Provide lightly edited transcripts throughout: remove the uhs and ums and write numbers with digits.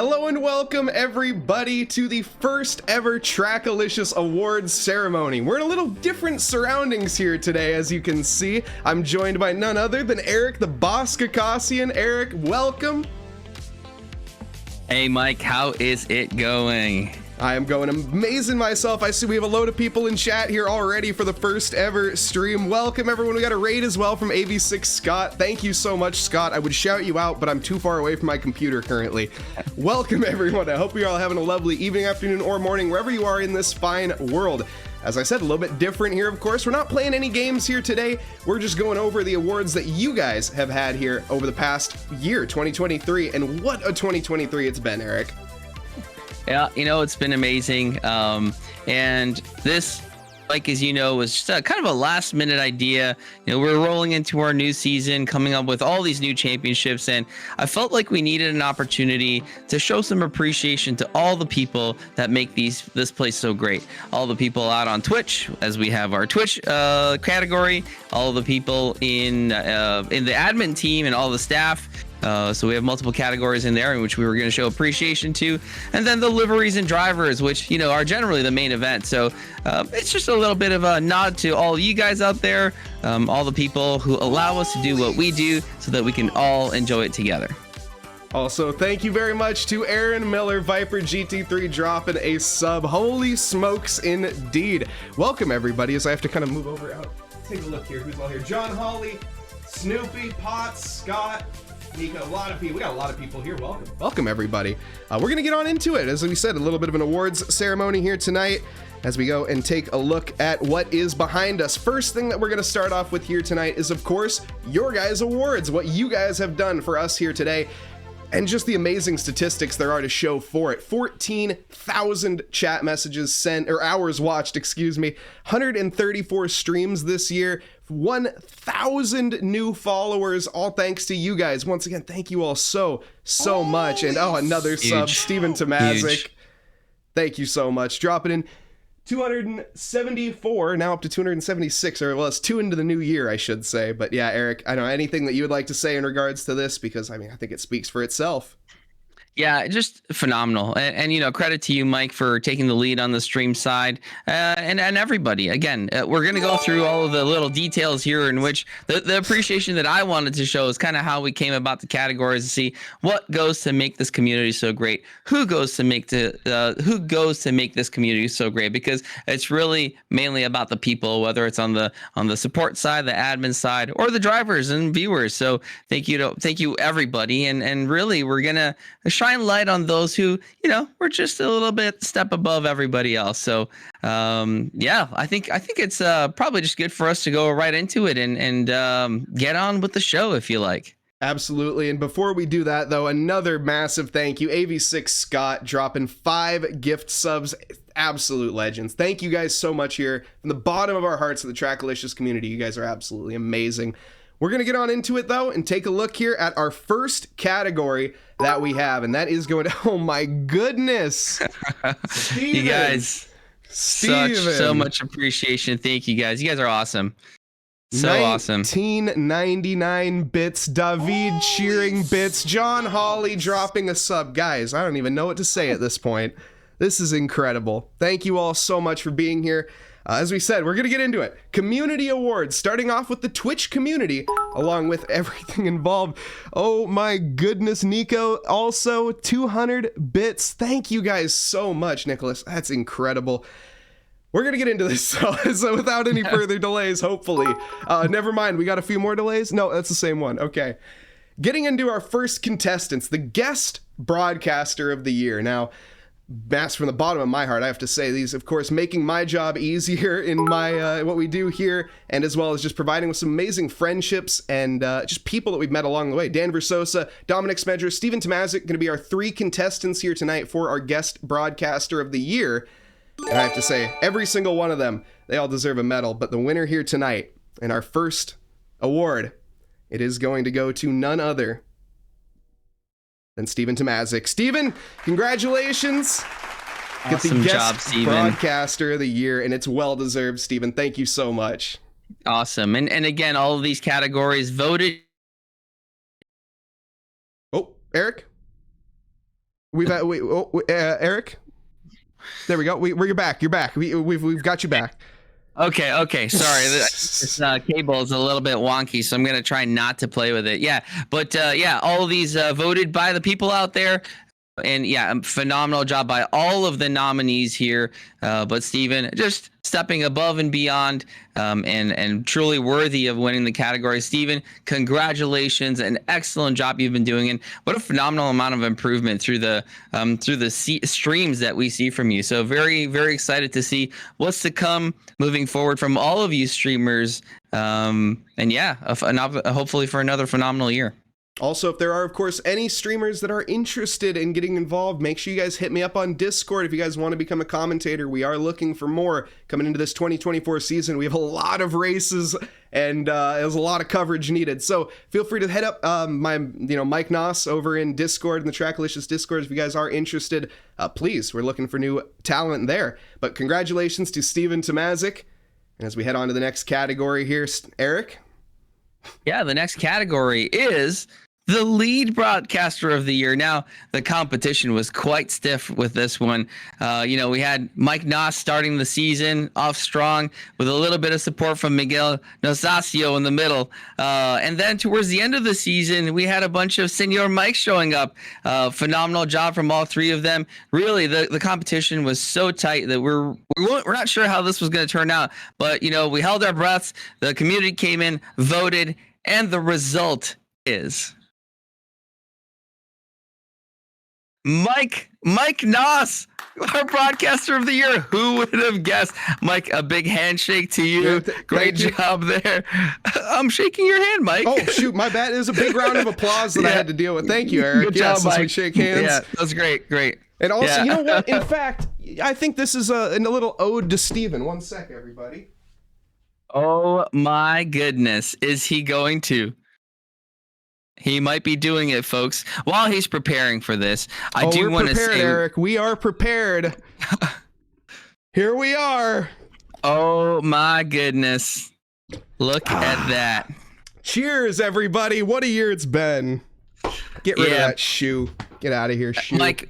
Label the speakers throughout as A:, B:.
A: Hello and welcome everybody to the first ever TRACKILICIOUS Awards ceremony. We're in a little different surroundings here today, as you can see. I'm joined by none other than Eric, the boss Ghoukasian. Eric, welcome.
B: Hey Mike, how is it going?
A: I am going amazing myself. I see we have a load of people in chat here already for the first ever stream. Welcome everyone. We got a raid as well from AV6 Scott. Thank you so much, Scott. I would shout you out, but I'm too far away from my computer currently. Welcome everyone. I hope you're all having a lovely evening, afternoon, or morning, wherever you are in this fine world. As I said, a little bit different here, of course. We're not playing any games here today. We're just going over the awards that you guys have had here over the past year, 2023. And what a 2023 it's been, Eric.
B: Yeah, you know, it's been amazing. And this, like, as you know, was just a kind of a last minute idea. You know, we're rolling into our new season, coming up with all these new championships. And I felt like we needed an opportunity to show some appreciation to all the people that make this place so great. All the people out on Twitch, as we have our Twitch category, all the people in the admin team and all the staff. So we have multiple categories in there in which we were going to show appreciation to, and then the liveries and drivers, which, you know, are generally the main event. So it's just a little bit of a nod to all you guys out there, all the people who allow us to do what we do so that we can all enjoy it together.
A: Also, thank you very much to Aaron Miller, Viper GT3, dropping a sub. Holy smokes, indeed. Welcome everybody, as I have to kind of move over out. Take a look here, who's all here. John Hawley, Snoopy, Potts, Scott, Nico, a lot of people. We got a lot of people here. Welcome everybody. We're gonna get on into it. As we said, a little bit of an awards ceremony here tonight as we go and take a look at what is behind us. First thing that we're gonna start off with here tonight is, of course, your guys' awards, what you guys have done for us here today, and just the amazing statistics there are to show for it. 14,000 chat messages sent, or hours watched, excuse me, 134 streams this year, 1,000 new followers, all thanks to you guys. Once again, thank you all so much. And oh, another sub, Steven Tomazic. Thank you so much. Dropping in 274, now up to 276, or well, it's 2 into the new year, I should say. But yeah, Eric, I don't know, anything that you would like to say in regards to this, because I mean, I think it speaks for itself.
B: Yeah, just phenomenal. And you know, credit to you, Mike, for taking the lead on the stream side, and everybody. Again, we're going to go through all of the little details here, in which the appreciation that I wanted to show is kind of how we came about the categories, to see what goes to make this community so great, who goes to make this community so great, because it's really mainly about the people, whether it's on the support side, the admin side, or the drivers and viewers. So thank you everybody, and really we're gonna shine light on those who, you know, we're just a little bit step above everybody else. So yeah, I think it's probably just good for us to go right into it and get on with the show, if you like.
A: Absolutely. And before we do that, though, another massive thank you. AV6 Scott dropping 5 gift subs. Absolute legends. Thank you guys so much here from the bottom of our hearts of the TRACKILICIOUS community. You guys are absolutely amazing. We're going to get on into it, though, and take a look here at our first category that we have, and that is going to, oh my goodness, Steven.
B: You guys, so much appreciation. Thank you guys. You guys are awesome. So awesome.
A: 1999 bits, David cheering bits, John Hawley dropping a sub. Guys, I don't even know what to say at this point. This is incredible. Thank you all so much for being here. As we said, we're going to get into it. Community awards, starting off with the Twitch community, along with everything involved. Oh my goodness, Nico, also 200 bits. Thank you guys so much, Nicholas. That's incredible. We're going to get into this, so without any further delays, hopefully. Never mind, we got a few more delays? No, that's the same one. Okay. Getting into our first contestants, the guest broadcaster of the year. Now, that's from the bottom of my heart, I have to say, these, of course, making my job easier in my what we do here, and as well as just providing with some amazing friendships and just people that we've met along the way. Dan Versosa, Dominic Smedra, Steven Tomazic, going to be our 3 contestants here tonight for our guest broadcaster of the year. And I have to say, every single one of them, they all deserve a medal, but the winner here tonight, in our first award, it is going to go to none other than Steven Tomazic. Steven, congratulations.
B: Awesome
A: Get the
B: job,
A: guest
B: Steven.
A: broadcaster of the year, and it's well-deserved, Steven. Thank you so much.
B: Awesome. And again, all of these categories voted.
A: Oh, Eric? We've had, Eric. There we go. You're back. You're back. We've got you back.
B: Okay. Sorry, this cable is a little bit wonky, so I'm gonna try not to play with it. Yeah, but all these voted by the people out there. And phenomenal job by all of the nominees here. But Steven, just stepping above and beyond, and truly worthy of winning the category. Steven, congratulations! An excellent job you've been doing, and what a phenomenal amount of improvement through the streams that we see from you. So very, very excited to see what's to come moving forward from all of you streamers. Hopefully for another phenomenal year.
A: Also, if there are, of course, any streamers that are interested in getting involved, make sure you guys hit me up on Discord if you guys want to become a commentator. We are looking for more coming into this 2024 season. We have a lot of races, and there's a lot of coverage needed. So feel free to head up Mike Nause over in Discord, in the TRACKILICIOUS Discord. If you guys are interested, please, we're looking for new talent there. But congratulations to Steven Tomazic. And as we head on to the next category here, Eric?
B: Yeah, the next category is the lead broadcaster of the year. Now, the competition was quite stiff with this one. We had Mike Nause starting the season off strong with a little bit of support from Miguel Nosacio in the middle. And then towards the end of the season, we had a bunch of Senor Mike showing up. Phenomenal job from all three of them. Really, the competition was so tight that we're not sure how this was going to turn out. But, we held our breaths. The community came in, voted, and the result is Mike Nause, our broadcaster of the year. Who would have guessed? Mike, a big handshake to you. Great job there. I'm shaking your hand, Mike.
A: Oh, shoot, my bad. It was a big round of applause that I had to deal with. Thank you, Eric.
B: Good job, Mike.
A: We shake hands.
B: Yeah, that's great.
A: And also, you know what? In fact, I think this is a little ode to Steven. One sec, everybody.
B: Oh, my goodness. Is he going to? He might be doing it, folks. While he's preparing for this, I do want to say,
A: Eric, we are prepared. Here we are.
B: Oh my goodness. Look at that.
A: Cheers, everybody. What a year it's been. Get rid of that shoe. Get out of here, shoe.
B: Mike,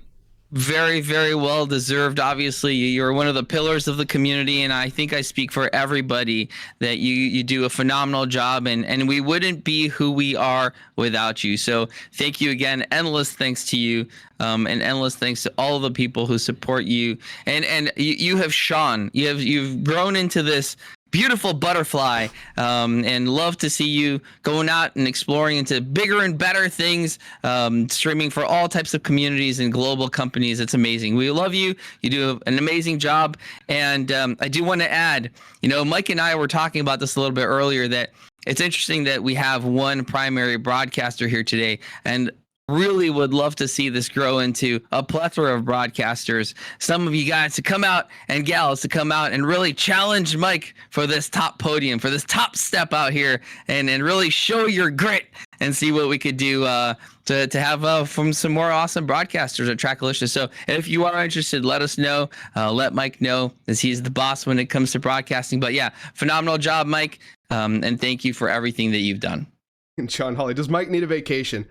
B: very, very well deserved. Obviously, you're one of the pillars of the community, and I think I speak for everybody that you do a phenomenal job, and we wouldn't be who we are without you. So thank you again. Endless thanks to you, and endless thanks to all of the people who support you. And you have shone. You've grown into this beautiful butterfly, and love to see you going out and exploring into bigger and better things, streaming for all types of communities and global companies. It's amazing. We love you. You do an amazing job. And I do want to add, Mike and I were talking about this a little bit earlier, that it's interesting that we have one primary broadcaster here today, and really would love to see this grow into a plethora of broadcasters. Some of you guys to come out, and gals to come out and really challenge Mike for this top podium, for this top step out here, and really show your grit and see what we could do to have from some more awesome broadcasters at TRACKILICIOUS. So if you are interested, let us know. Let Mike know, as he's the boss when it comes to broadcasting. But yeah, phenomenal job, Mike. And thank you for everything that you've done.
A: And John Hawley, does Mike need a vacation?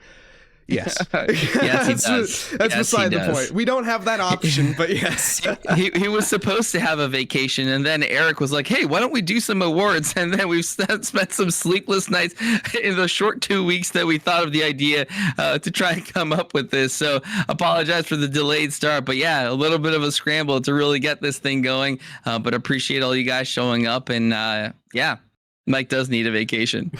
A: Yes.
B: Yes, he does.
A: That's beside the point. We don't have that option, but yes.
B: he was supposed to have a vacation, and then Eric was like, hey, why don't we do some awards? And then we've spent some sleepless nights in the short 2 weeks that we thought of the idea to try and come up with this. So apologize for the delayed start, but yeah, a little bit of a scramble to really get this thing going, but appreciate all you guys showing up. And yeah, Mike does need a vacation.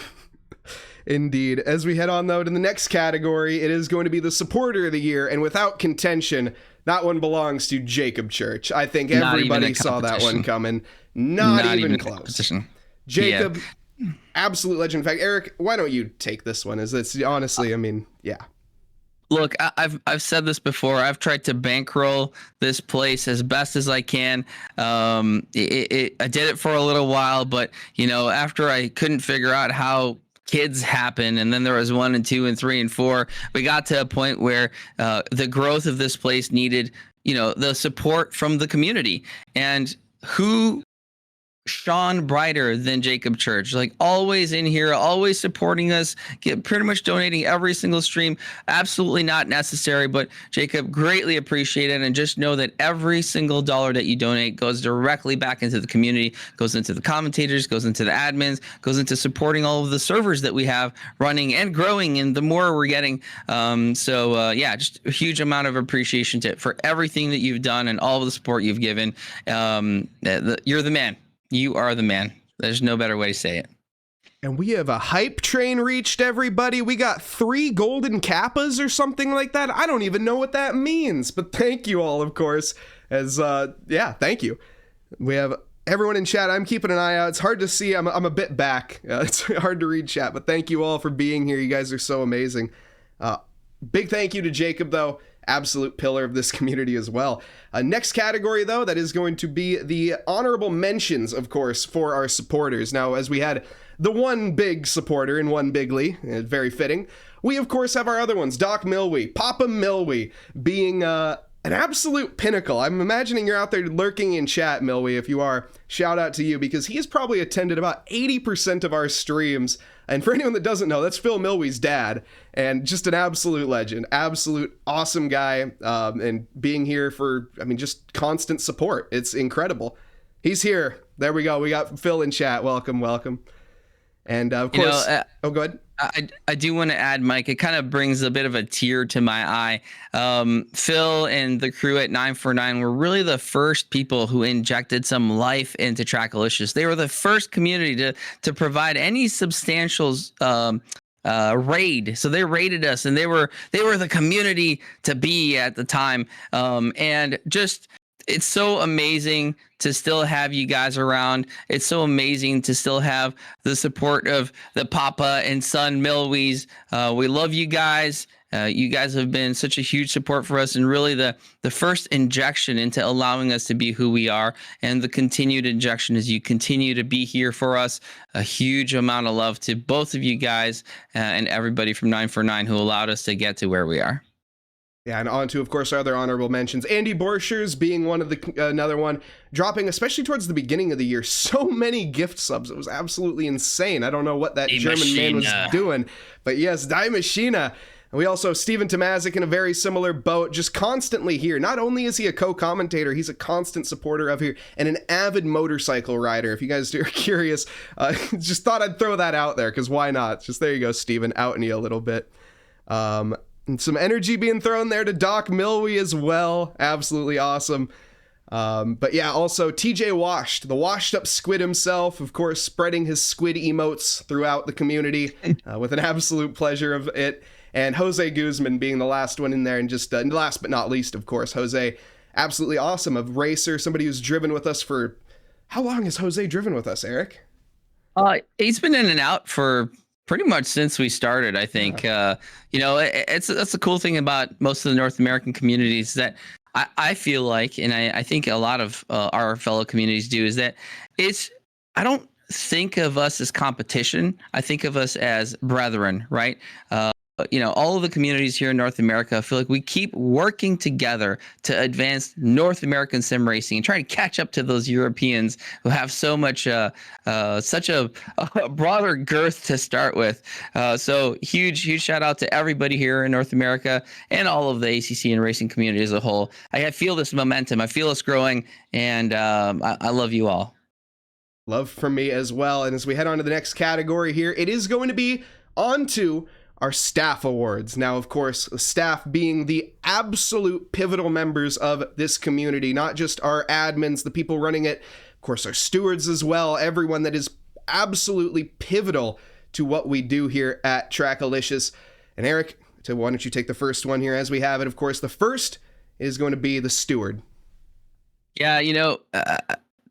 A: Indeed. As we head on, though, to the next category, it is going to be the supporter of the year, and without contention, that one belongs to Jacob Church. I think everybody saw that one coming. Not even close. Jacob, absolute legend. In fact, Eric, why don't you take this one? As it's honestly, I mean, yeah.
B: Look, I've said this before. I've tried to bankroll this place as best as I can. I did it for a little while, but after I couldn't figure out how kids happen, and then there was 1 and 2 and 3 and 4, we got to a point where the growth of this place needed the support from the community. And who shone brighter than Jacob Church. Like always in here, always supporting us, pretty much donating every single stream. Absolutely not necessary, but Jacob, greatly appreciate it. And just know that every single dollar that you donate goes directly back into the community, goes into the commentators, goes into the admins, goes into supporting all of the servers that we have running and growing. And the more we're getting. Yeah, just a huge amount of appreciation for everything that you've done and all of the support you've given. You're the man. You are the man. There's no better way to say it.
A: And we have a hype train reached, everybody. We got 3 golden kappas or something like that. I don't even know what that means, but thank you all, of course. Thank you. We have everyone in chat. I'm keeping an eye out. It's hard to see. I'm a bit back. It's hard to read chat, but thank you all for being here. You guys are so amazing. Big thank you to Jacob, though. Absolute pillar of this community as well. Next category, though, that is going to be the honorable mentions, of course, for our supporters. Now, as we had the one big supporter in one bigly, very fitting, we, of course, have our other ones. Doc Milwee, Papa Milwee, being an absolute pinnacle. I'm imagining you're out there lurking in chat, Milwee. If you are, shout out to you, because he has probably attended about 80% of our streams. And for anyone that doesn't know, that's Phil Milwee's dad, and just an absolute legend, absolute awesome guy, and being here for, just constant support. It's incredible. He's here. There we go. We got Phil in chat. Welcome, welcome. And of course, go ahead.
B: I do want to add, Mike, it kind of brings a bit of a tear to my eye. Phil and the crew at 949 were really the first people who injected some life into Trackalicious. They were the first community to provide any substantial raid. So they raided us, and they were the community to be at the time. And just, it's so amazing to still have you guys around. It's so amazing to still have the support of the Papa and Son Milwees. We love you guys. You guys have been such a huge support for us, and really the first injection into allowing us to be who we are, and the continued injection as you continue to be here for us. A huge amount of love to both of you guys and everybody from 949 who allowed us to get to where we are.
A: Yeah, and on to, of course, our other honorable mentions. Andy Borchers being one of the another one, dropping, especially towards the beginning of the year, so many gift subs. It was absolutely insane. I don't know what that German man was doing, but yes, Die Machina. And we also have Steven Tomazic in a very similar boat, just constantly here. Not only is he a co-commentator, he's a constant supporter of here, and an avid motorcycle rider. If you guys are curious, just thought I'd throw that out there, because why not? Just there you go, Steven, outing you a little bit. And some energy being thrown there to Doc Milwee as well. Absolutely awesome. But yeah, also TJ Washed, the washed up squid himself, of course, spreading his squid emotes throughout the community with an absolute pleasure of it. And Jose Guzman being the last one in there, and just last but not least, of course, Jose, absolutely awesome, a racer, somebody who's driven with us for, how long has Jose driven with us, Eric?
B: He's been in and out for pretty much since we started, I think. That's the cool thing about most of the North American communities that I feel like, and I think a lot of our fellow communities do, is that I don't think of us as competition. I think of us as brethren, right? All of the communities here in North America, I feel like we keep working together to advance North American sim racing and trying to catch up to those Europeans who have so much, such a broader girth to start with. So huge shout out to everybody here in North America and all of the ACC and racing community as a whole. I feel this momentum. I feel us growing, and I love you all.
A: Love from me as well. And as we head on to the next category here, it is going to be on to our staff awards. Now, of course, staff being the absolute pivotal members of this community, not just our admins, the people running it, of course, our stewards as well, everyone that is absolutely pivotal to what we do here at Trackalicious. And Eric, why don't you take the first one here as we have it? Of course, the first is going to be the steward.
B: Yeah,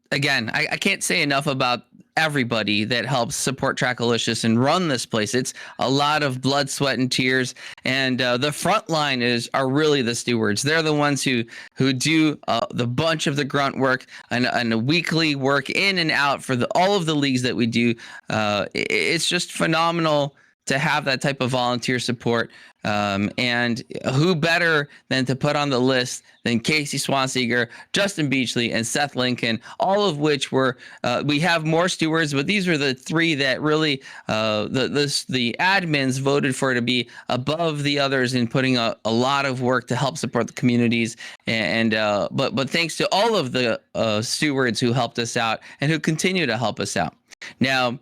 B: again, I can't say enough about everybody that helps support Trackalicious and run this place. It's a lot of blood, sweat, and tears, and the front line are really the stewards. They're the ones who do the bunch of the grunt work and the weekly work in and out for all of the leagues that we do. It's just phenomenal to have that type of volunteer support. And who better than to put on the list than Casey Swanseger, Justin Beachley, and Seth Lincoln, all of which were, we have more stewards, but these were the three that really, the admins voted for to be above the others in putting a lot of work to help support the communities. But thanks to all of the stewards who helped us out and who continue to help us out. Now,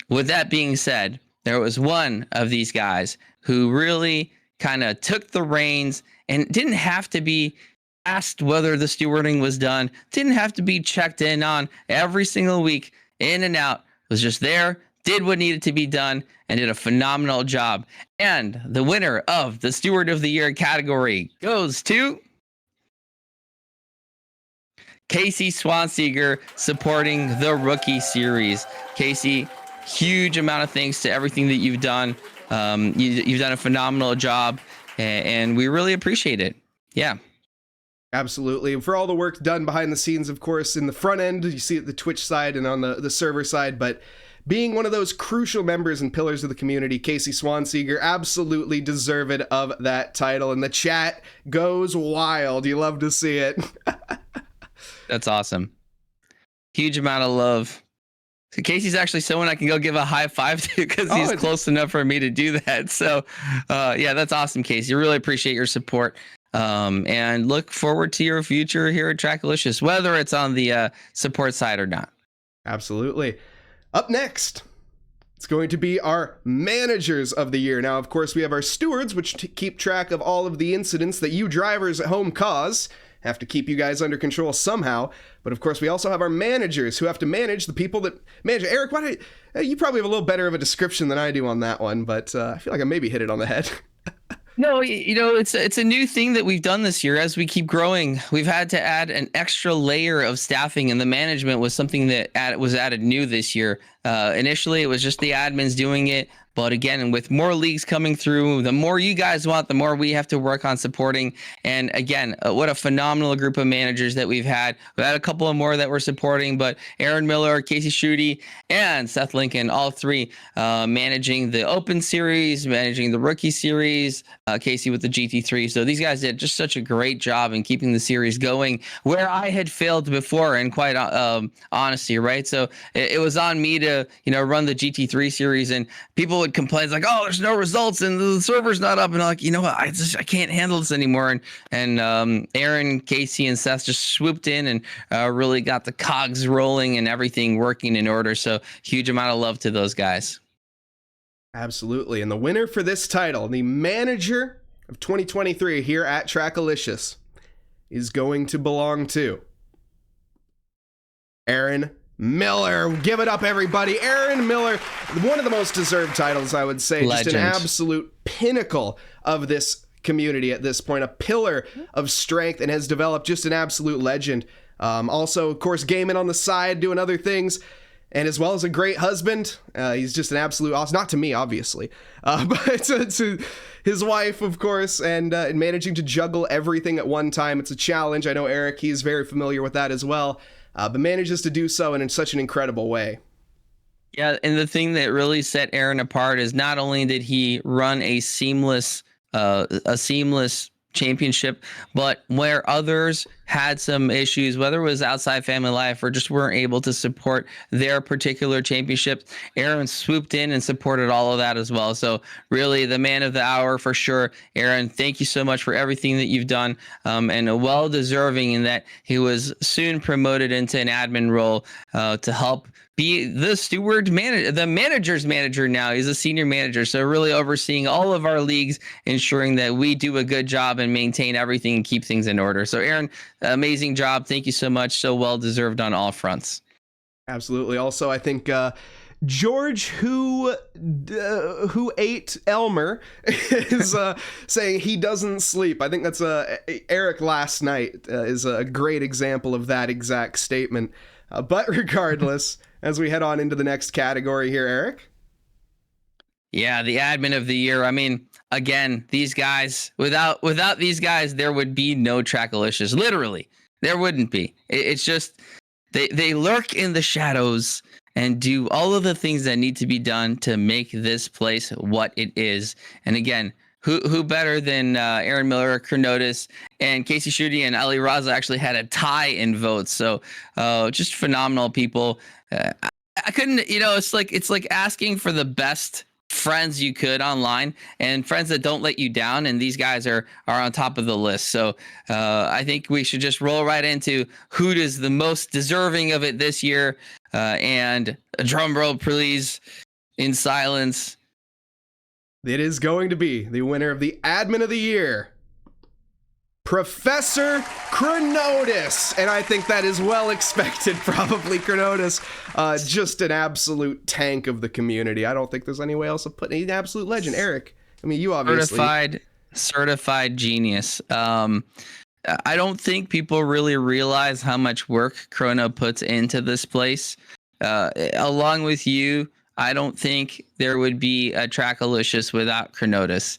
B: with that being said, there was one of these guys who really kind of took the reins and didn't have to be asked whether the stewarding was done, didn't have to be checked in on every single week, in and out, was just there, did what needed to be done, and did a phenomenal job. And the winner of the Steward of the Year category goes to Casey Swanseger, supporting the Rookie Series. Casey, huge amount of thanks to everything that you've done. You've done a phenomenal job, and we really appreciate it. Yeah.
A: Absolutely. And for all the work done behind the scenes, of course, in the front end, you see it the Twitch side and on the server side, but being one of those crucial members and pillars of the community, Casey Swanseger absolutely deserved of that title. And the chat goes wild. You love to see it.
B: That's awesome. Huge amount of love. So Casey's actually someone I can go give a high five to because he's close enough for me to do that. So, yeah, that's awesome, Casey. Really appreciate your support, and look forward to your future here at Trackalicious, whether it's on the support side or not.
A: Absolutely. Up next, it's going to be our managers of the year. Now, of course, we have our stewards, which keep track of all of the incidents that you drivers at home cause. Have to keep you guys under control somehow. But of course, we also have our managers who have to manage the people that manage. Eric, why you probably have a little better of a description than I do on that one, but I feel like I maybe hit it on the head.
B: No, it's a new thing that we've done this year. As we keep growing, we've had to add an extra layer of staffing, and the management was something that was added new this year. Initially, it was just the admins doing it. But again, with more leagues coming through, the more you guys want, the more we have to work on supporting. And again, what a phenomenal group of managers that we've had. We had a couple of more that we're supporting, but Aaron Miller, Casey Schutte, and Seth Lincoln, all three managing the Open Series, managing the Rookie Series, Casey with the GT3. So these guys did just such a great job in keeping the series going where I had failed before, and quite honesty, right? So it was on me to, run the GT3 series, and people would complain like, oh, there's no results and the server's not up, and I'm like, you know what, I can't handle this anymore. And Aaron, Casey, and Seth just swooped in and really got the cogs rolling and everything working in order. So huge amount of love to those guys.
A: Absolutely. And the winner for this title, the manager of 2023 here at Trackalicious, is going to belong to Aaron Miller. Give it up, everybody. Aaron Miller, one of the most deserved titles, I would say.
B: Legend.
A: Just an absolute pinnacle of this community at this point, a pillar of strength, and has developed just an absolute legend. Also, of course, gaming on the side, doing other things, and as well as a great husband. He's just an absolute awesome, not to me, obviously, but to his wife, of course, and managing to juggle everything at one time. It's a challenge. I know Eric, he's very familiar with that as well. But manages to do so in such an incredible way.
B: Yeah, and the thing that really set Aaron apart is not only did he run a seamless championship, but where others had some issues, whether it was outside family life or just weren't able to support their particular championship, Aaron swooped in and supported all of that as well. So really the man of the hour for sure. Aaron, thank you so much for everything that you've done, and well deserving in that he was soon promoted into an admin role to help be the steward manager, the manager's manager now. He's a senior manager, so really overseeing all of our leagues, ensuring that we do a good job and maintain everything and keep things in order. So Aaron, amazing job. Thank you so much. So well deserved on all fronts.
A: Absolutely. Also, I think George, who ate Elmer, is saying he doesn't sleep. I think that's Eric last night is a great example of that exact statement. But regardless, as we head on into the next category here, Eric.
B: Yeah, the admin of the year. I mean, again, these guys, without these guys, there would be no Trackalicious. Literally, there wouldn't be. It's just they lurk in the shadows and do all of the things that need to be done to make this place what it is. And again, who better than Aaron Miller, Kronotis, and Casey Schutte and Ali Raza actually had a tie in votes. So just phenomenal people. I couldn't, it's like asking for the best friends you could online and friends that don't let you down, and these guys are on top of the list. So I think we should just roll right into who is the most deserving of it this year, and a drum roll please in silence.
A: It is going to be the winner of the Admin of the Year, Professor Kronotis, and I think that is well expected. Probably Kronotis, just an absolute tank of the community. I don't think there's any way else to put an absolute legend. Eric, I mean, you obviously
B: certified genius. I don't think people really realize how much work Chrono puts into this place. Along with you, I don't think there would be a Trackalicious without Kronotis.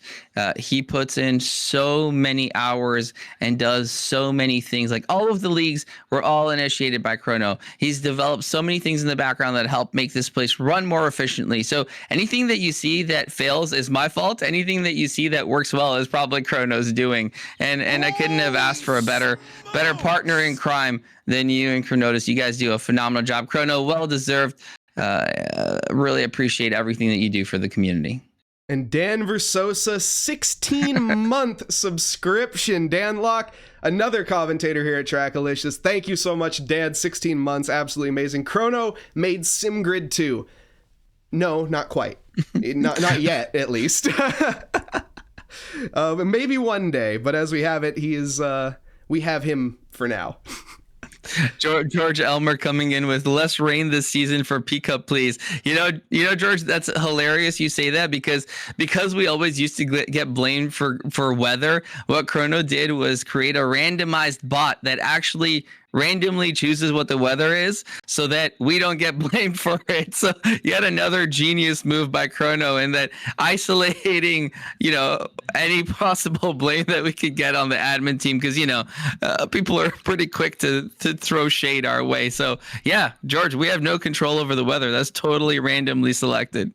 B: He puts in so many hours and does so many things. Like, all of the leagues were all initiated by Chrono. He's developed so many things in the background that help make this place run more efficiently. So anything that you see that fails is my fault. Anything that you see that works well is probably Chrono's doing. And I couldn't have asked for a better partner in crime than you and Kronotis. You guys do a phenomenal job. Chrono, well deserved. Really appreciate everything that you do for the community.
A: And Dan Versosa, 16-month subscription. Dan Locke, another commentator here at Trackalicious. Thank you so much, Dan. 16 months, absolutely amazing. Chrono made SimGrid 2. No, not quite. not yet, at least. Maybe one day, but as we have it, he is. We have him for now.
B: George Elmer coming in with less rain this season for P-Cup, please. You know, George, that's hilarious you say that, because we always used to get blamed for weather. What Chrono did was create a randomized bot that actually randomly chooses what the weather is so that we don't get blamed for it. So yet another genius move by Chrono in that isolating, any possible blame that we could get on the admin team, because, people are pretty quick to throw shade our way. So yeah, George, we have no control over the weather. That's totally randomly selected.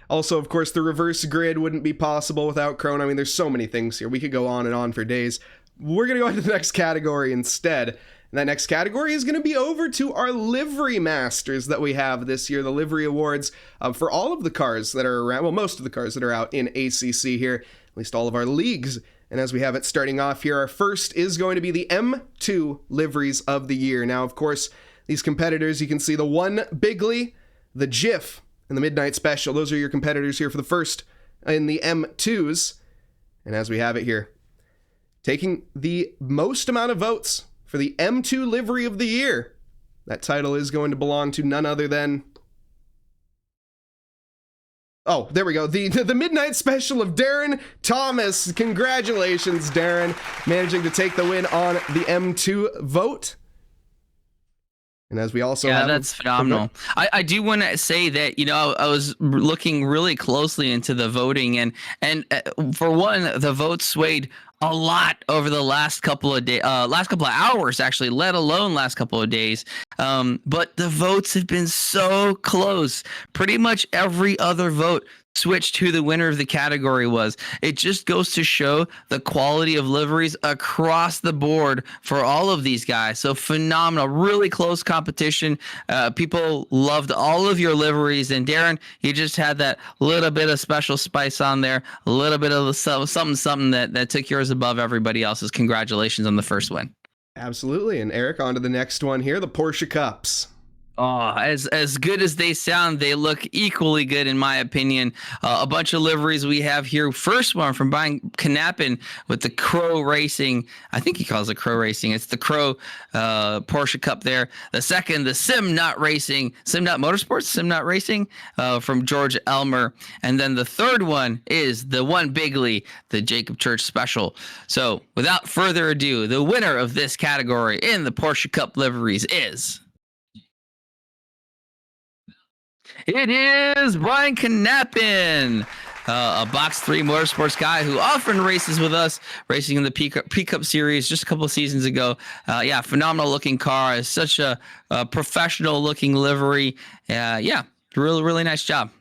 A: Also, of course, the reverse grid wouldn't be possible without Chrono. I mean, there's so many things here. We could go on and on for days. We're going to go into the next category instead. And that next category is going to be over to our livery masters that we have this year, the livery awards for all of the cars that are around, well, most of the cars that are out in ACC here, at least all of our leagues. And as we have it starting off here, our first is going to be the M2 liveries of the year. Now, of course, these competitors, you can see the one Bigley, the GIF, and the Midnight Special. Those are your competitors here for the first in the M2s. And as we have it here, taking the most amount of votes for the M2 livery of the year, that title is going to belong to none other than... Oh, there we go. The Midnight Special of Darren Thomas. Congratulations, Darren, managing to take the win on the M2 vote. And as we also have...
B: that's phenomenal. I do want to say that, I was looking really closely into the voting, and for one, the votes swayed a lot over the last couple of hours, actually, let alone last couple of days. But the votes have been so close. Pretty much every other vote switched who the winner of the category was. It just goes to show the quality of liveries across the board for all of these guys. So phenomenal, really close competition. People loved all of your liveries, and Darren, you just had that little bit of special spice on there, a little bit of something that took yours above everybody else's. Congratulations on the first win.
A: Absolutely. And Eric, on to the next one here, the Porsche Cups.
B: Oh, as good as they sound, they look equally good, in my opinion. A bunch of liveries we have here. First one from Brian Knappen with the Crow Racing. I think he calls it Crow Racing. It's the Crow Porsche Cup there. The second, the Simnut Racing from George Elmer. And then the third one is the one Bigley, the Jacob Church Special. So without further ado, the winner of this category in the Porsche Cup liveries is... It is Brian Knappen. a Box 3 Motorsports guy who often races with us, racing in the P-Cup series just a couple of seasons ago. Yeah, phenomenal looking car. It's such a professional looking livery. Yeah, really, really nice job.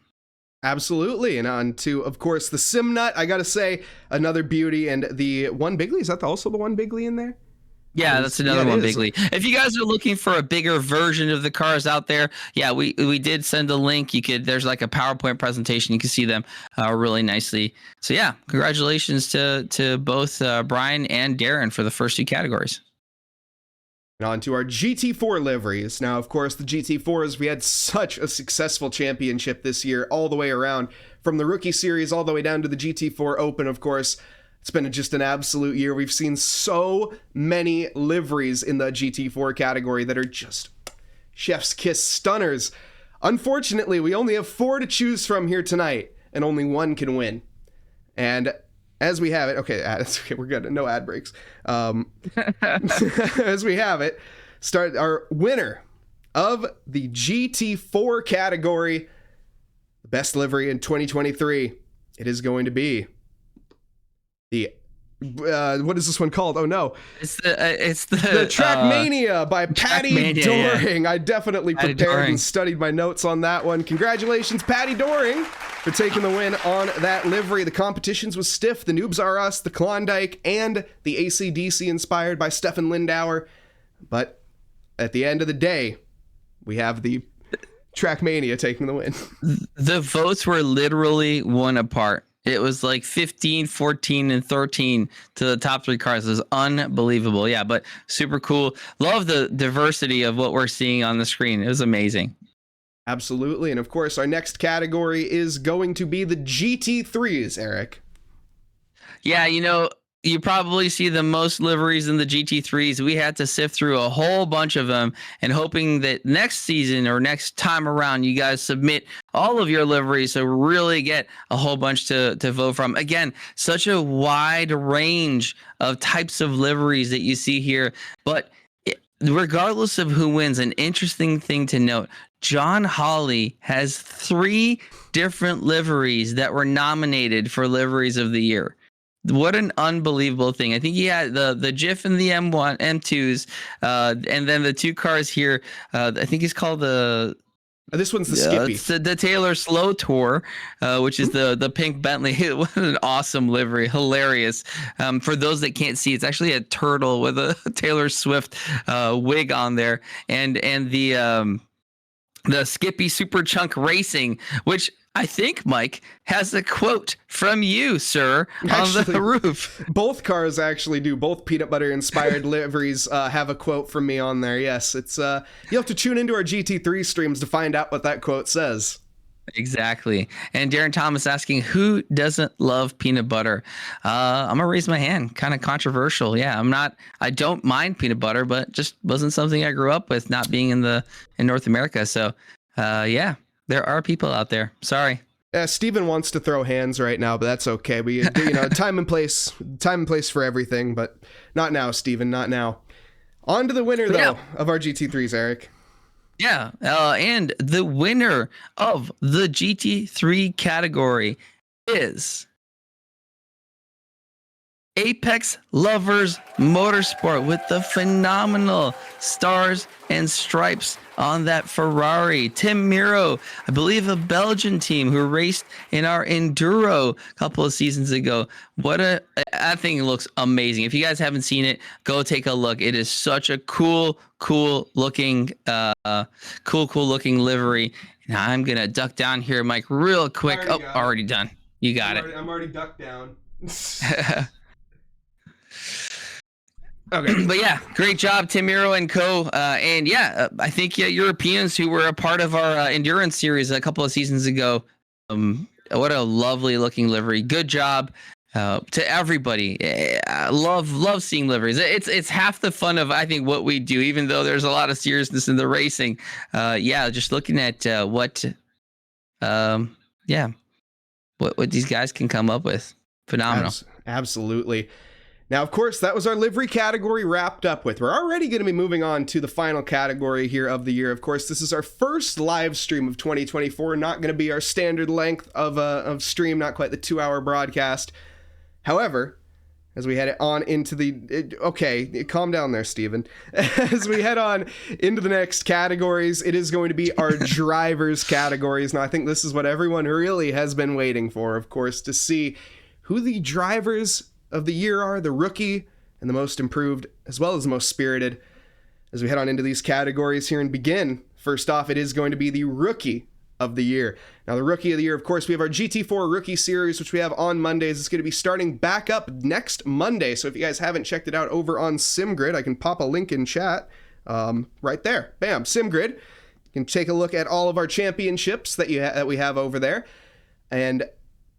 A: Absolutely. And on to, of course, the Simnut. I got to say, another beauty. And the One Bigly, is that also the One Bigly in there?
B: Yeah, that's another one, Bigly. If you guys are looking for a bigger version of the cars out there, yeah, we did send a link. There's like a PowerPoint presentation. You can see them really nicely. So yeah, congratulations to both Brian and Darren for the first 2 categories.
A: And on to our GT4 liveries. Now, of course, the GT4s, we had such a successful championship this year all the way around, from the Rookie Series all the way down to the GT4 Open, of course. It's been just an absolute year. We've seen so many liveries in the GT4 category that are just chef's kiss stunners. Unfortunately, we only have 4 to choose from here tonight, and only 1 can win. And as we have it, okay, we're good. No ad breaks. As we have it, start our winner of the GT4 category, the best livery in 2023. It is going to be the what is this one called? Oh no,
B: it's the
A: Trackmania by Patty Doring. Yeah. I definitely prepared and studied my notes on that one. Congratulations, Patty Doring, for taking the win on that livery. The competitions was stiff. The Noobs Are Us, the Klondike, and the AC/DC inspired by Stefan Lindauer. But at the end of the day, we have the Trackmania taking the win.
B: The votes were literally 1 apart. It was like 15, 14, and 13 to the top 3 cars. It was unbelievable. Yeah, but super cool. Love the diversity of what we're seeing on the screen. It was amazing.
A: Absolutely. And of course, our next category is going to be the GT3s, Eric.
B: Yeah, you probably see the most liveries in the GT3s. We had to sift through a whole bunch of them, and hoping that next season or next time around, you guys submit all of your liveries so really get a whole bunch to vote from. Again, such a wide range of types of liveries that you see here. But regardless of who wins, an interesting thing to note, John Hawley has 3 different liveries that were nominated for liveries of the year. What an unbelievable thing. I think he had the GIF and the M2s, and then the 2 cars here. I think he's called the...
A: This one's the Skippy.
B: It's the Taylor Slow Tour, which is the pink Bentley. What an awesome livery. Hilarious. For those that can't see, it's actually a turtle with a Taylor Swift wig on there. And the Skippy Super Chunk Racing, which I think, Mike, has a quote from you, sir, on the roof.
A: Both cars actually do. Both peanut butter inspired liveries have a quote from me on there. Yes, it's you'll have to tune into our GT3 streams to find out what that quote says.
B: Exactly. And Darren Thomas asking, who doesn't love peanut butter? I'm gonna raise my hand. Kind of controversial. Yeah, I don't mind peanut butter, but just wasn't something I grew up with, not being in North America. So yeah, there are people out there. Sorry.
A: Yeah, Steven wants to throw hands right now, but that's okay. We time and place for everything, but not now, Steven, not now. On to the winner of our GT3s, Eric.
B: Yeah, and the winner of the GT3 category is Apex Lovers Motorsport with the phenomenal stars and stripes on that Ferrari. Tim Miro, I believe a Belgian team who raced in our Enduro a couple of seasons ago. I think it looks amazing. If you guys haven't seen it, go take a look. It is such a cool looking livery. Now I'm gonna duck down here, Mike, real quick. Already done. You got it.
A: I'm already ducked down.
B: Okay, but yeah, great job, Tim Miro and co. And yeah, I think Europeans who were a part of our endurance series a couple of seasons ago. What a lovely looking livery. Good job to everybody. I love seeing liveries. It's half the fun of, I think, what we do, even though there's a lot of seriousness in the racing. Yeah, just looking at what these guys can come up with. Phenomenal.
A: Absolutely. Now, of course, that was our livery category wrapped up with. We're already going to be moving on to the final category here of the year. Of course, this is our first live stream of 2024, not going to be our standard length of stream, not quite the 2-hour broadcast. However, as we head on into okay, calm down there, Steven. As we head on into the next categories, it is going to be our drivers categories. Now, I think this is what everyone really has been waiting for, of course, to see who the drivers of the year are, the rookie and the most improved, as well as the most spirited. As we head on into these categories here and begin, first off, it is going to be the rookie of the year. Now, the rookie of the year, of course, we have our GT4 rookie series, which we have on Mondays. It's going to be starting back up next Monday. So if you guys haven't checked it out over on SimGrid, I can pop a link in chat right there. Bam, SimGrid. You can take a look at all of our championships that we have over there. And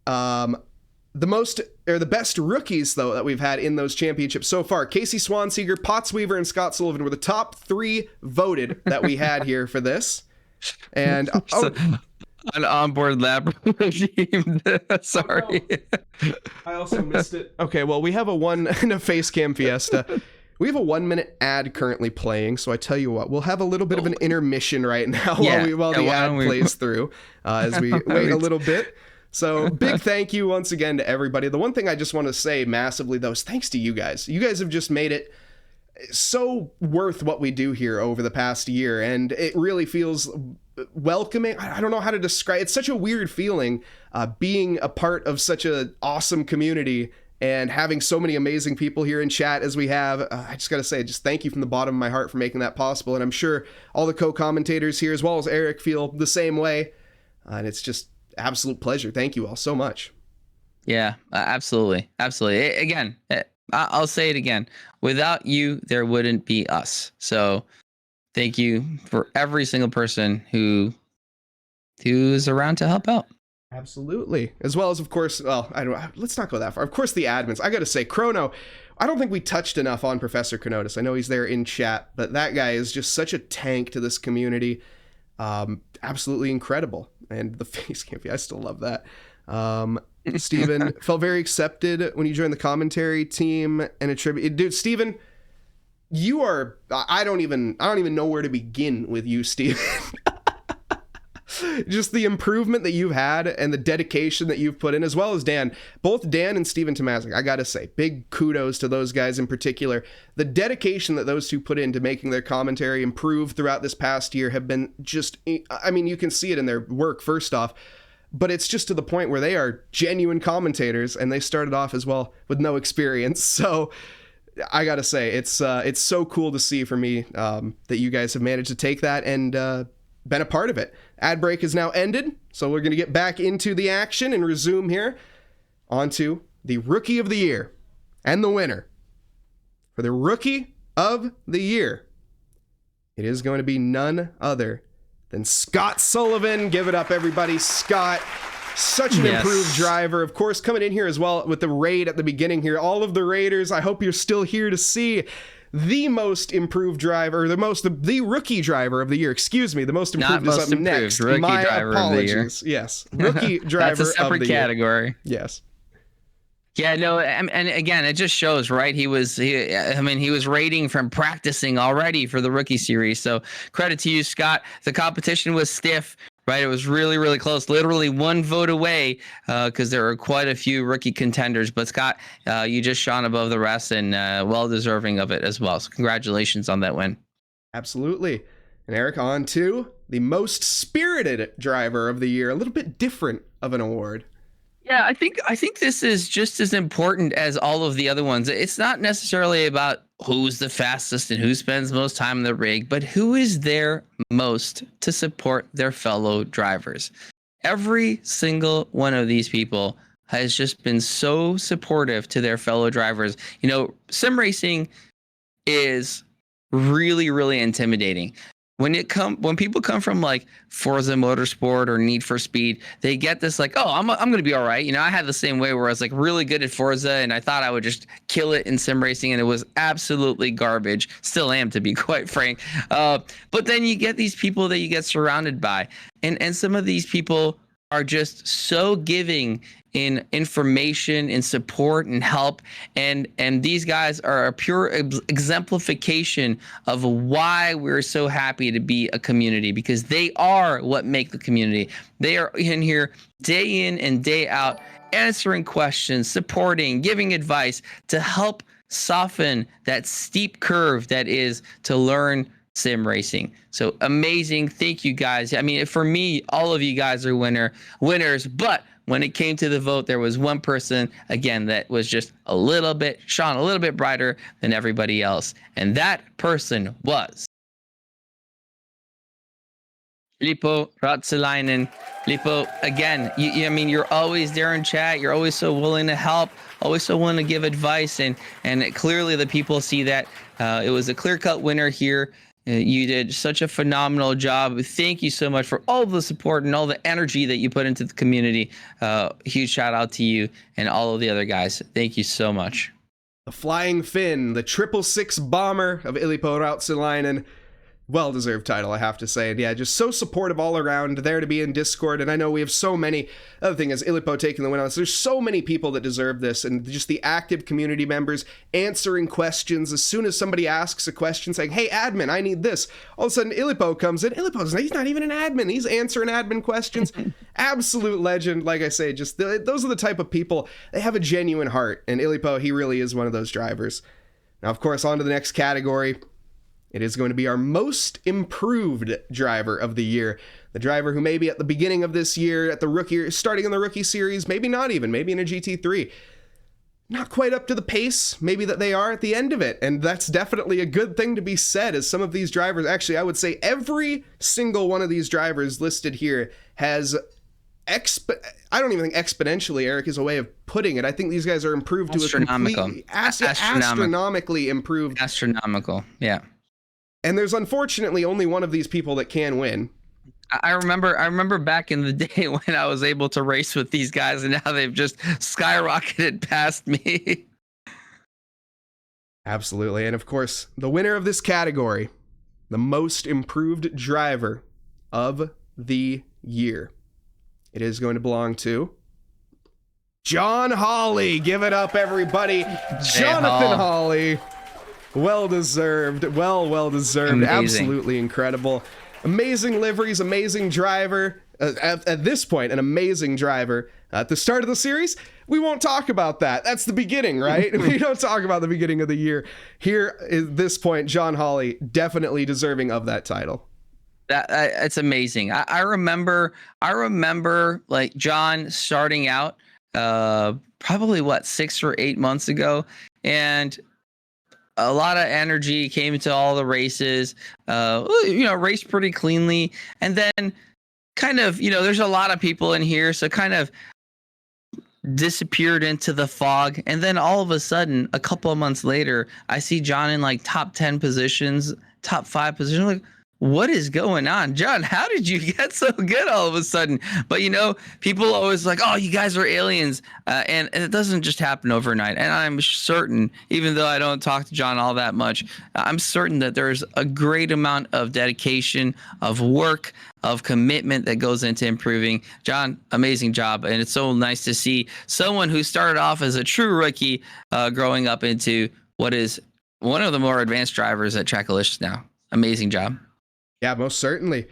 A: the best rookies, though, that we've had in those championships so far, Casey Swanseeger, Pottsweaver, and Scott Sullivan were the top 3 voted that we had here for this. And
C: an onboard lap regime. Sorry.
A: I also missed it. Okay, well, we have in a face cam fiesta. We have a 1-minute ad currently playing, so I tell you what, we'll have a little bit of an intermission right now while the ad plays through as we wait a little bit. So big thank you once again to everybody. The one thing I just want to say massively, though, is thanks to you guys. You guys have just made it so worth what we do here over the past year, and it really feels welcoming. I don't know how to describe. It's such a weird feeling being a part of such an awesome community and having so many amazing people here in chat as we have. I just got to say, just thank you from the bottom of my heart for making that possible, and I'm sure all the co-commentators here, as well as Eric, feel the same way, and it's just absolute pleasure. Thank you all so much.
B: Yeah, absolutely. Again, I'll say it again. Without you, there wouldn't be us. So thank you for every single person who's around to help out.
A: Absolutely. As well as, of course, let's not go that far. Of course, the admins. I got to say, Chrono, I don't think we touched enough on Professor Kenotis. I know he's there in chat, but that guy is just such a tank to this community. Absolutely incredible. And the face cam, I still love that. Steven, felt very accepted when you joined the commentary team and a tribute. Dude, Steven, you are, I don't even know where to begin with you, Steven. Just the improvement that you've had and the dedication that you've put in, as well as Dan. Both Dan and Steven Tomazik, I gotta say, big kudos to those guys in particular. The dedication that those two put into making their commentary improve throughout this past year have been just, I mean, you can see it in their work, first off, but it's just to the point where they are genuine commentators, and they started off as well with no experience. So I gotta say, it's so cool to see for me that you guys have managed to take that and been a part of it. Ad break is now ended, so we're going to get back into the action and resume here onto the Rookie of the Year. And the winner for the Rookie of the Year, it is going to be none other than Scott Sullivan. Give it up, everybody. Scott, such an improved driver. Of course, coming in here as well with the raid at the beginning here. All of the raiders, I hope you're still here to see the most improved driver, the rookie driver of the year. Excuse me, the most improved is up next.
B: Rookie
A: My
B: driver
A: apologies. Of the year. Yes, rookie driver.
B: That's a separate
A: of the
B: category.
A: Year. Yes.
B: Yeah, no, and again, it just shows, right? He was rating from practicing already for the rookie series. So credit to you, Scott. The competition was stiff. Right, it was really, really close, literally one vote away because there were quite a few rookie contenders. But Scott, you just shone above the rest and well deserving of it as well. So congratulations on that win.
A: Absolutely. And Eric, on to the most spirited driver of the year. A little bit different of an award.
B: Yeah, I think this is just as important as all of the other ones. It's not necessarily about who's the fastest and who spends most time in the rig, but who is there most to support their fellow drivers. Every single one of these people has just been so supportive to their fellow drivers. You know, Simracing is really, really intimidating. When people come from like Forza Motorsport or Need for Speed, they get this like, oh, I'm going to be all right. You know, I had the same way where I was like really good at Forza and I thought I would just kill it in sim racing, and it was absolutely garbage. Still am, to be quite frank. But then you get these people that you get surrounded by, and some of these people are just so giving in information and support and help, and these guys are a pure exemplification of why we're so happy to be a community, because they are what make the community. They are in here day in and day out, answering questions, supporting, giving advice to help soften that steep curve that is to learn sim racing. So amazing. Thank you guys. I mean, for me, all of you guys are winners, but when it came to the vote, there was one person, again, that was just a little bit, shone a little bit brighter than everybody else. And that person was Lippo Ratsalainen. Lippo, again, I mean, you're always there in chat. You're always so willing to help, always so willing to give advice. And clearly the people see that. It was a clear-cut winner here. You did such a phenomenal job. Thank you so much for all the support and all the energy that you put into the community. Huge shout out to you and all of the other guys. Thank you so much.
A: The Flying Finn, the 666 bomber of Ilippo Rautsalainen. Well-deserved title, I have to say. And yeah, just so supportive all around, there to be in Discord. And I know we have so many. Other thing is Ilippo taking the win on this. There's so many people that deserve this, and just the active community members answering questions. As soon as somebody asks a question saying, hey, admin, I need this, all of a sudden Ilippo comes in. He's not even an admin. He's answering admin questions. Absolute legend. Like I say, just those are the type of people. They have a genuine heart. And Ilippo, he really is one of those drivers. Now, of course, on to the next category. It is going to be our most improved driver of the year. The driver who maybe at the beginning of this year, at the rookie, starting in the rookie series, maybe not even, maybe in a GT3, not quite up to the pace maybe that they are at the end of it. And that's definitely a good thing to be said, as some of these drivers, actually, I would say every single one of these drivers listed here has I don't even think exponentially, Eric, is a way of putting it. I think these guys are improved to a completely astronomically improved.
B: Astronomical, yeah.
A: And there's unfortunately only one of these people that can win.
B: I remember back in the day when I was able to race with these guys, and now they've just skyrocketed past me.
A: Absolutely. And of course, the winner of this category, the most improved driver of the year, it is going to belong to John Hawley. Give it up, everybody. Jonathan Hawley. Well-deserved. Well deserved. Amazing. Absolutely incredible. Amazing liveries, amazing driver. At this point, an amazing driver. At the start of the series, we won't talk about that. That's the beginning, right? We don't talk about the beginning of the year. Here, at this point, John Hawley, definitely deserving of that title.
B: It's amazing. I remember like John starting out probably 6 or 8 months ago, and a lot of energy came into all the races, raced pretty cleanly. And then kind of, there's a lot of people in here, so kind of disappeared into the fog. And then all of a sudden, a couple of months later, I see John in like top 10 positions, top 5 positions. Like, what is going on? John, how did you get so good all of a sudden? But, people always like, oh, you guys are aliens. And it doesn't just happen overnight. And I'm certain, even though I don't talk to John all that much, I'm certain that there's a great amount of dedication, of work, of commitment that goes into improving. John, amazing job. And it's so nice to see someone who started off as a true rookie growing up into what is one of the more advanced drivers at Trackalicious now. Amazing job.
A: Yeah, most certainly.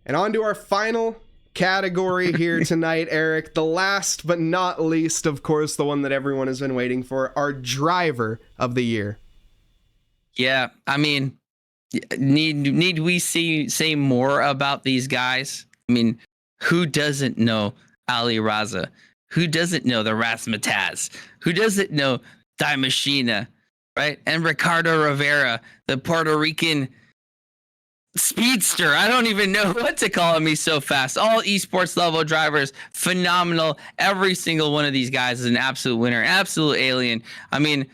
A: And on to our final category here tonight, Eric. The last but not least, of course, the one that everyone has been waiting for, our driver of the year.
B: Yeah, I mean, need we say more about these guys? I mean, who doesn't know Ali Raza? Who doesn't know the Razmataz? Who doesn't know Die Machina, right? And Ricardo Rivera, the Puerto Rican speedster. I don't even know what to call him. He's so fast. All esports level drivers, phenomenal. Every single one of these guys is an absolute winner, absolute alien. I mean,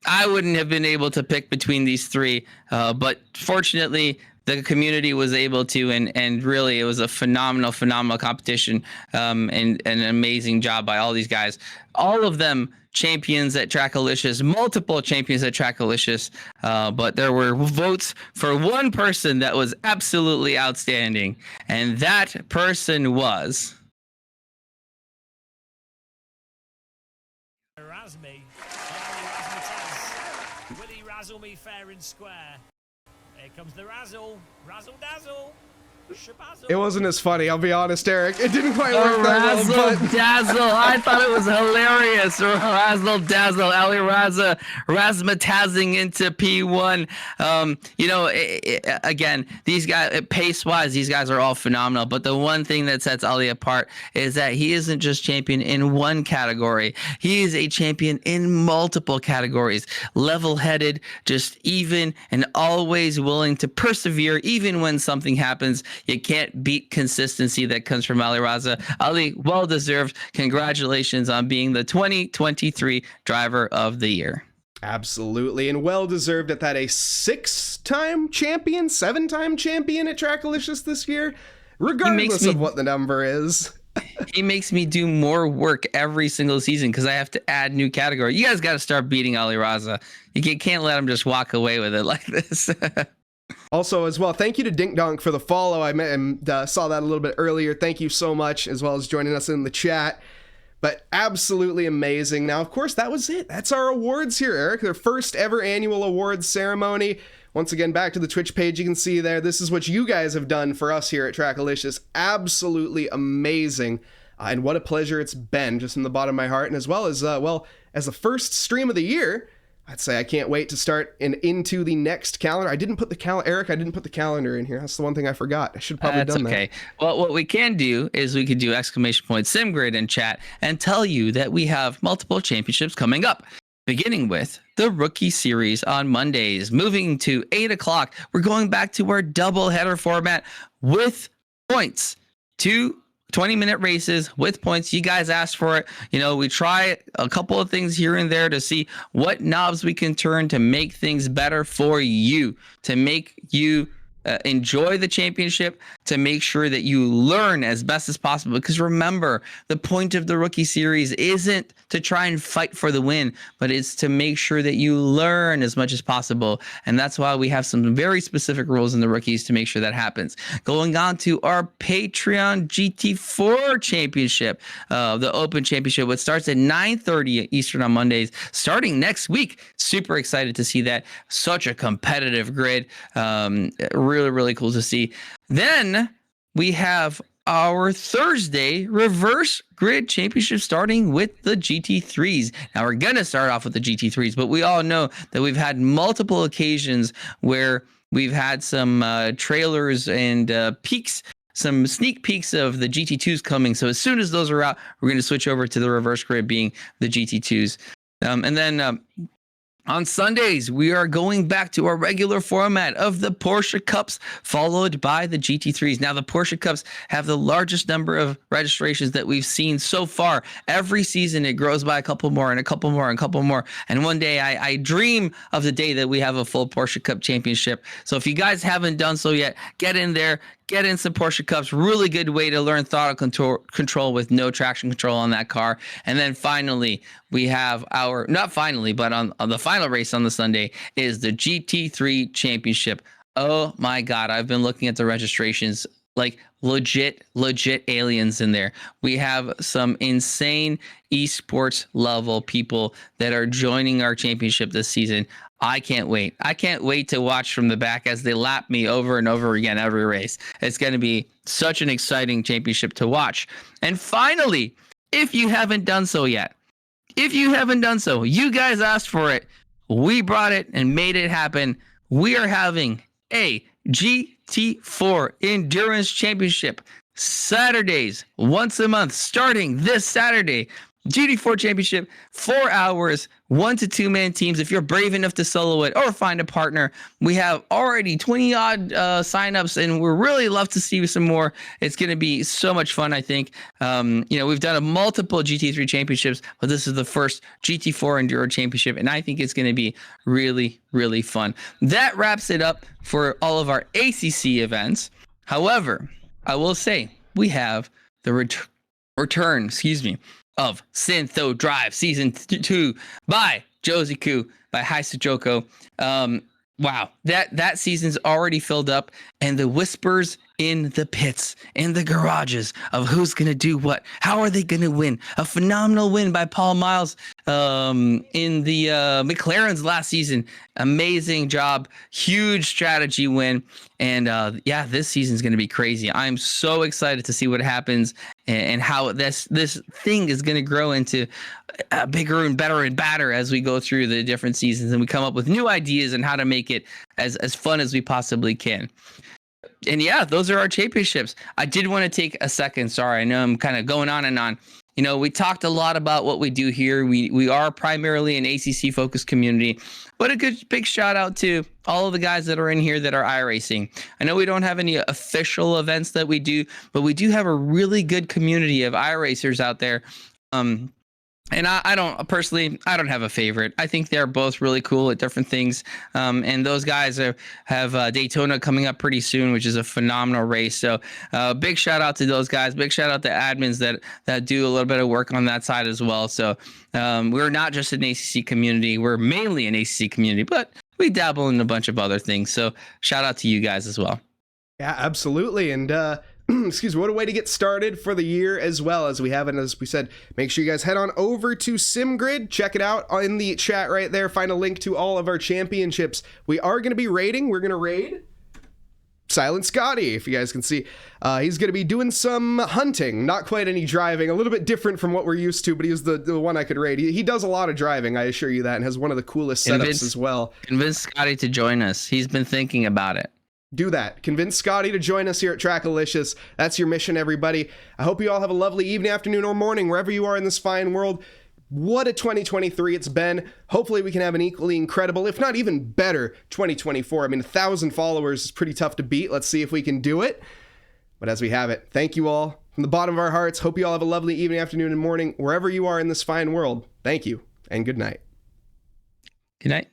B: I wouldn't have been able to pick between these three, but fortunately, the community was able to, and really, it was a phenomenal competition, and an amazing job by all these guys. All of them champions at Trackalicious, multiple champions at Trackalicious, but there were votes for one person that was absolutely outstanding, and that person was
D: Razmi. Ali Razmataz. Will he razzle me fair and square? Here comes the razzle. Razzle dazzle. Shabazzle.
A: It wasn't as funny, I'll be honest, Eric. It didn't quite work that
B: Razzle
A: well, but
B: dazzle. I thought it was hilarious. Razzle dazzle. Ali Raza razzmatazing into P1. Again, these guys, pace wise, these guys are all phenomenal. But the one thing that sets Ali apart is that he isn't just champion in one category. He is a champion in multiple categories. Level headed, just even, and always willing to persevere, even when something happens. You can't beat consistency that comes from Ali Raza. Ali, well deserved. Congratulations on being the 2023 Driver of the Year.
A: absolutely, and well deserved at that. A 6-time champion, 7-time champion at Trackalicious this year, regardless of what the number is.
B: He makes me do more work every single season because I have to add new category. You guys got to start beating Ali Raza. You can't let him just walk away with it like this.
A: Also, as well, thank you to Dink Donk for the follow. I met and saw that a little bit earlier. Thank you so much, as well as joining us in the chat. But absolutely amazing. Now, of course, that was it. That's our awards here, Eric. Their first ever annual awards ceremony. Once again, back to the Twitch page, you can see there. This is what you guys have done for us here at Trackalicious. Absolutely amazing. And what a pleasure it's been, just from the bottom of my heart. And as well as, as the first stream of the year, I'd say I can't wait to start into the next calendar. I didn't put the Eric, I didn't put the calendar in here. That's the one thing I forgot. I should probably have done that.
B: Well, what we can do is we could do ! SimGrid in chat and tell you that we have multiple championships coming up, beginning with the Rookie Series on Mondays. Moving to 8 o'clock, we're going back to our double header format with points. 2 20-minute races with points. You guys asked for it. We try a couple of things here and there to see what knobs we can turn to make things better for you, to make you enjoy the championship, to make sure that you learn as best as possible. Because remember, the point of the Rookie Series isn't to try and fight for the win, but it's to make sure that you learn as much as possible. And that's why we have some very specific rules in the Rookies to make sure that happens. Going on to our Patreon GT4 Championship, the Open Championship, which starts at 9:30 Eastern on Mondays, starting next week. Super excited to see that. Such a competitive grid. Really, really cool to see. Then we have our Thursday Reverse Grid Championship starting with the GT3s. Now we're going to start off with the GT3s, but we all know that we've had multiple occasions where we've had some trailers and peaks, some sneak peeks of the GT2s coming. So as soon as those are out, we're going to switch over to the Reverse Grid being the GT2s. And then on Sundays, we are going back to our regular format of the Porsche Cups, followed by the GT3s. Now, the Porsche Cups have the largest number of registrations that we've seen so far. Every season, it grows by a couple more and a couple more and a couple more. And one day, I dream of the day that we have a full Porsche Cup championship. So if you guys haven't done so yet, get in there. Get in some Porsche Cups. Really good way to learn throttle control with no traction control on that car. And then finally, we have our, not finally, but on the final race on the Sunday is the GT3 Championship. Oh my God, I've been looking at the registrations, like legit aliens in there. We have some insane eSports level people that are joining our championship this season. I can't wait. I can't wait to watch from the back as they lap me over and over again every race. It's going to be such an exciting championship to watch. And finally, if you haven't done so yet, you guys asked for it. We brought it and made it happen. We are having a GT4 Endurance Championship Saturdays, once a month, starting this Saturday. GT4 Championship, 4 hours, 1 to 2 man teams. If you're brave enough to solo it or find a partner, we have already 20 odd signups, and we're really love to see some more. It's going to be so much fun, I think. We've done a multiple GT3 championships, but this is the first GT4 Enduro Championship, and I think it's going to be really, really fun. That wraps it up for all of our ACC events. However, I will say we have the return, of Syntho Drive Season 2 by Josie Koo, by Haisa Joko. Wow, that season's already filled up, and the whispers in the pits, in the garages of who's gonna do what, how are they gonna win? A phenomenal win by Paul Miles in the McLaren's last season. Amazing job, huge strategy win, and yeah, this season's gonna be crazy. I'm so excited to see what happens and how this thing is gonna grow into bigger and better and badder as we go through the different seasons and we come up with new ideas and how to make it as fun as we possibly can. And yeah, those are our championships. I did want to take a second. Sorry, I know I'm kind of going on and on. You know, we talked a lot about what we do here. We are primarily an ACC focused community, but a good big shout out to all of the guys that are in here that are iRacing. I know we don't have any official events that we do, but we do have a really good community of iRacers out there. And I don't personally, I don't have a favorite. I think they're both really cool at different things. And those guys have Daytona coming up pretty soon, which is a phenomenal race. So big shout out to those guys. Big shout out to admins that do a little bit of work on that side as well. So we're not just an ACC community. We're mainly an ACC community, but we dabble in a bunch of other things. So shout out to you guys as well.
A: Yeah, absolutely. And excuse me, what a way to get started for the year as well. As we have, and as we said, make sure you guys head on over to SimGrid, check it out in the chat right there, find a link to all of our championships. We are going to be raiding, we're going to raid Silent Scotty, if you guys can see. He's going to be doing some hunting, not quite any driving, a little bit different from what we're used to, but he was the one I could raid. He does a lot of driving, I assure you that, and has one of the coolest setups as well.
B: Convince Scotty to join us. He's been thinking about it.
A: Do that. Convince Scotty to join us here at TRACKILICIOUS. That's your mission, everybody. I hope you all have a lovely evening, afternoon, or morning, wherever you are in this fine world. What a 2023 it's been. Hopefully we can have an equally incredible, if not even better, 2024. I mean, 1,000 followers is pretty tough to beat. Let's see if we can do it. But as we have it, thank you all from the bottom of our hearts. Hope you all have a lovely evening, afternoon, and morning, wherever you are in this fine world. Thank you, and good night.
B: Good night.